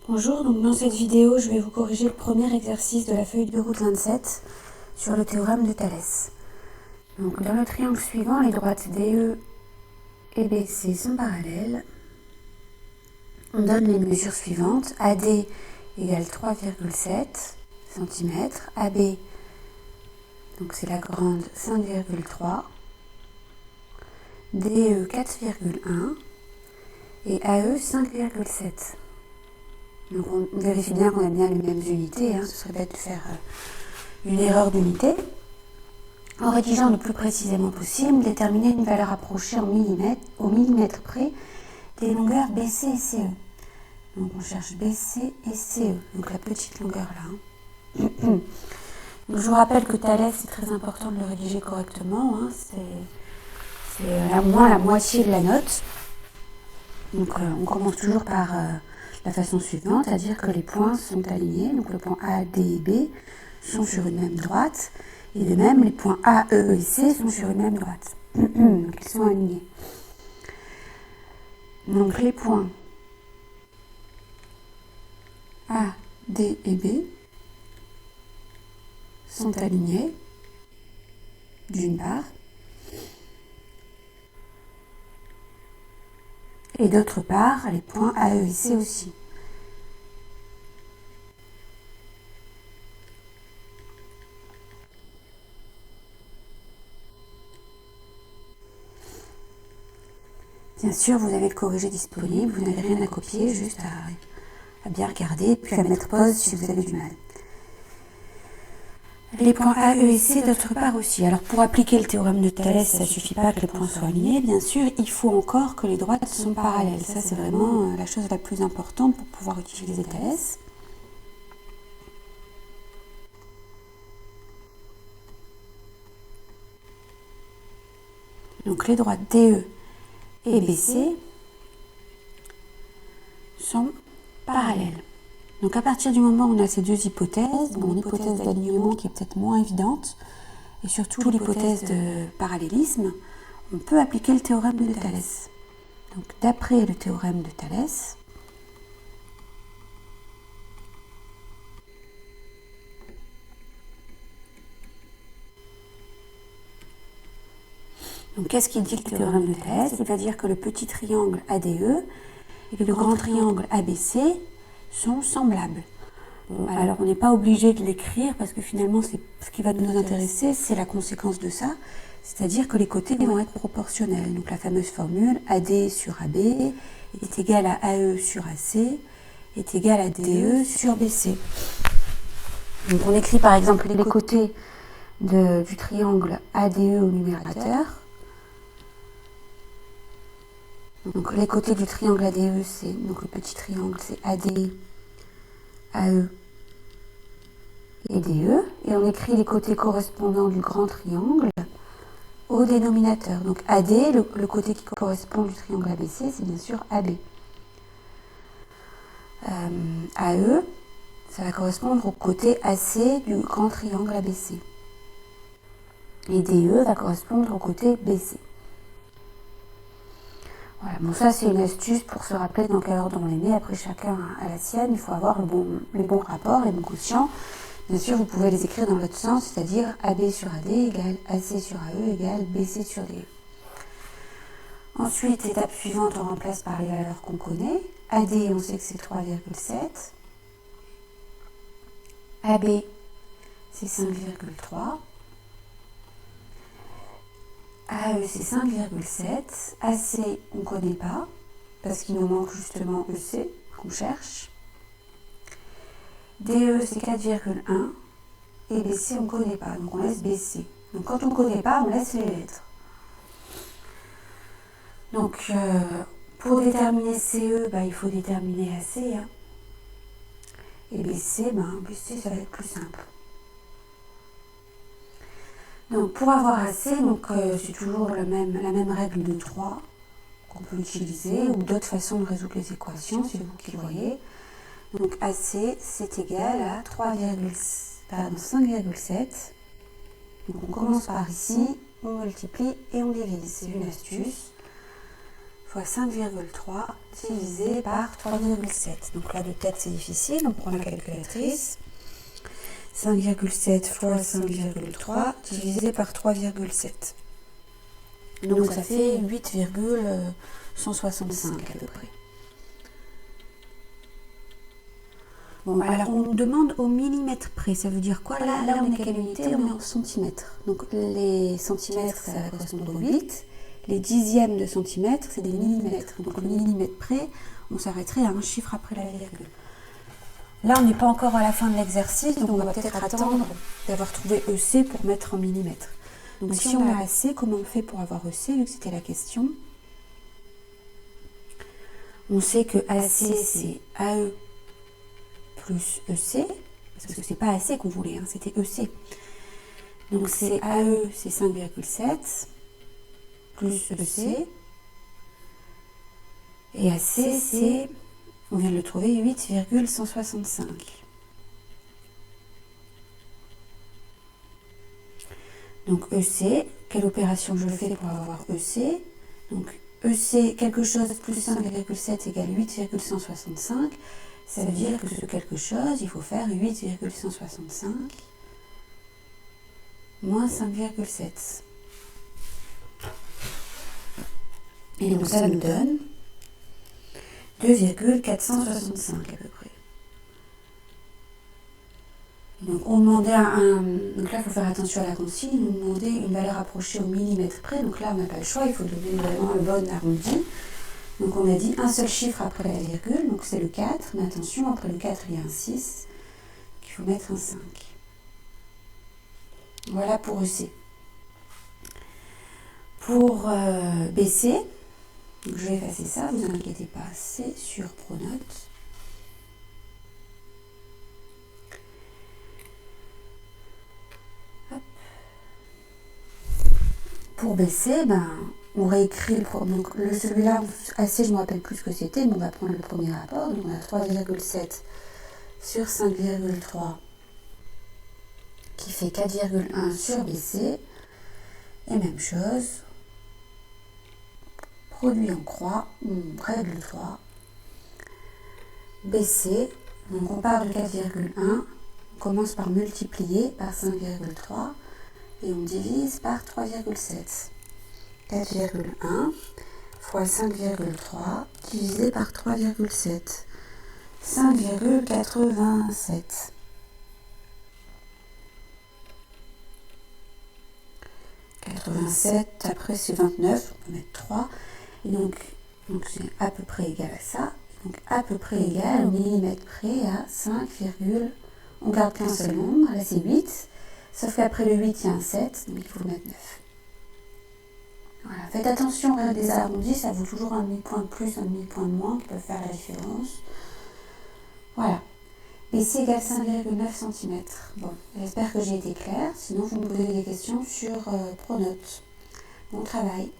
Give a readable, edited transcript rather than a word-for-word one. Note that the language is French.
Bonjour, donc dans cette vidéo, je vais vous corriger le premier exercice de la feuille de route 27 sur le théorème de Thalès. Donc dans le triangle suivant, les droites DE et BC sont parallèles. On donne les mesures suivantes. AD égale 3,7 cm, AB, donc c'est la grande, 5,3, DE 4,1 et AE 5,7. Donc on vérifie bien qu'on a bien les mêmes unités, ce serait bête de faire une erreur d'unité. En rédigeant le plus précisément possible, déterminer une valeur approchée en millimètres, au millimètre près des longueurs BC et CE. Donc on cherche BC et CE, donc la petite longueur là. Donc je vous rappelle que Thalès, c'est très important de le rédiger correctement, c'est au moins la moitié de la note. Donc on commence toujours par la façon suivante, c'est-à-dire que les points sont alignés, donc le point A, D et B sont sur une même droite, et de même les points A, E et C sont sur une même droite. Donc ils sont alignés. Donc les points A, D et B sont alignés, d'une part, et d'autre part, les points A, E et C aussi. Bien sûr, vous avez le corrigé disponible, vous n'avez rien à copier, juste à bien regarder, puis à mettre pause si vous avez du mal. Les points A, E et C d'autre part aussi. Alors pour appliquer le théorème de Thalès, ça ne suffit pas que les points soient alignés, bien sûr, il faut encore que les droites sont parallèles. Ça c'est vraiment la chose la plus importante pour pouvoir utiliser Thalès. Donc les droites DE et BC sont parallèles. Donc à partir du moment où on a ces deux hypothèses, une hypothèse d'alignement qui est peut-être moins évidente, et surtout l'hypothèse de parallélisme, on peut appliquer le théorème de Thalès. Donc d'après le théorème de Thalès, donc qu'est-ce qu'il dit le théorème de Thalès? Il va dire que le petit triangle ADE et le grand triangle ABC sont semblables. Bon, alors on n'est pas obligé de l'écrire parce que finalement ce qui va nous intéresser, c'est la conséquence de ça, c'est-à-dire que les côtés vont être proportionnels. Donc la fameuse formule AD sur AB est égale à AE sur AC est égale à DE sur BC. Donc on écrit par exemple les côtés du triangle ADE au numérateur. Donc les côtés du triangle ADE, c'est donc le petit triangle, c'est AD, AE et DE. Et on écrit les côtés correspondants du grand triangle au dénominateur. Donc AD, le côté qui correspond du triangle ABC, c'est bien sûr AB. AE, ça va correspondre au côté AC du grand triangle ABC. Et DE va correspondre au côté BC. Voilà, bon ça c'est une astuce pour se rappeler dans quel ordre on les met. Après chacun a la sienne, il faut avoir les bons rapports, les bons quotients. Bien sûr, vous pouvez les écrire dans l'autre sens, c'est-à-dire AB sur AD égale AC sur AE égale BC sur DE. Ensuite, étape suivante, on remplace par les valeurs qu'on connaît. AD, on sait que c'est 3,7. AB, c'est 5,3. AE, c'est 5,7. AC, on ne connaît pas, parce qu'il nous manque justement EC, qu'on cherche. DE, c'est 4,1. Et BC, on ne connaît pas, donc on laisse BC. Donc quand on ne connaît pas, on laisse les lettres. Donc pour déterminer CE, il faut déterminer AC. Et BC, BC, ça va être plus simple. Donc pour avoir AC, c'est toujours la même règle de 3 qu'on peut utiliser, ou d'autres façons de résoudre les équations, c'est vous qui le voyez. Donc AC, c'est égal à 5,7. Donc on commence par ici, on multiplie et on divise. C'est une astuce. Il fois 5,3 divisé par 3,7. Donc là, de tête, c'est difficile. On prend la calculatrice. 5,7 fois 5,3 divisé par 3,7. Donc ça fait 8,165 à peu près. Bon, alors on nous demande au millimètre près. Ça veut dire quoi? Là, on est quelle unité? On est en centimètres. Donc les centimètres, ça va correspondre au 8. Les dixièmes de centimètre, c'est des millimètres. Donc le millimètre près, on s'arrêterait à un chiffre après la virgule. Là, on n'est pas encore à la fin de l'exercice, donc on va peut-être attendre d'avoir trouvé EC pour mettre en millimètres. Donc si on a AC, comment on fait pour avoir EC, vu que c'était la question? On sait que AC, c'est AE plus EC, parce que c'est pas AC qu'on voulait, hein, c'était EC. Donc c'est AE, c'est 5,7 plus EC. Et AC, c'est, on vient de le trouver, 8,165. Donc EC, quelle opération je fais pour avoir EC? Donc EC, quelque chose plus 5,7 égale 8,165. Ça veut dire que ce quelque chose, il faut faire 8,165 moins 5,7. Et donc ça nous donne 2,465 à peu près. Donc on demandait donc là il faut faire attention à la consigne, on demandait une valeur approchée au millimètre près, donc là on n'a pas le choix, il faut donner vraiment le bon arrondi. Donc on a dit un seul chiffre après la virgule, donc c'est le 4, mais attention, après le 4 il y a un 6, qu'il faut mettre un 5. Voilà pour EC. Pour BC, donc je vais effacer ça, vous inquiétez pas, c'est sur Pronote. Hop. Pour BC, on réécrit donc celui-là, AC, je ne me rappelle plus ce que c'était, mais on va prendre le premier rapport. Donc on a 3,7 sur 5,3 qui fait 4,1 sur BC. Et même chose, produit en croix, règle 3. BC, donc on part de 4,1, on commence par multiplier par 5,3 et on divise par 3,7. 4,1 fois 5,3 divisé par 3,7. 5,87. Après c'est 29, on peut mettre 3. Et donc c'est à peu près égal à ça. Donc à peu près égal au millimètre près à 5, on garde qu'un seul nombre, là c'est 8. Sauf qu'après le 8, il y a un 7, donc il faut mettre 9. Voilà. Faites attention à des arrondis, ça vaut toujours un demi-point de plus, un demi-point de moins qui peuvent faire la différence. Voilà. BC égale 5,9 cm. Bon, j'espère que j'ai été claire. Sinon, vous me posez des questions sur Pronote. Bon travail.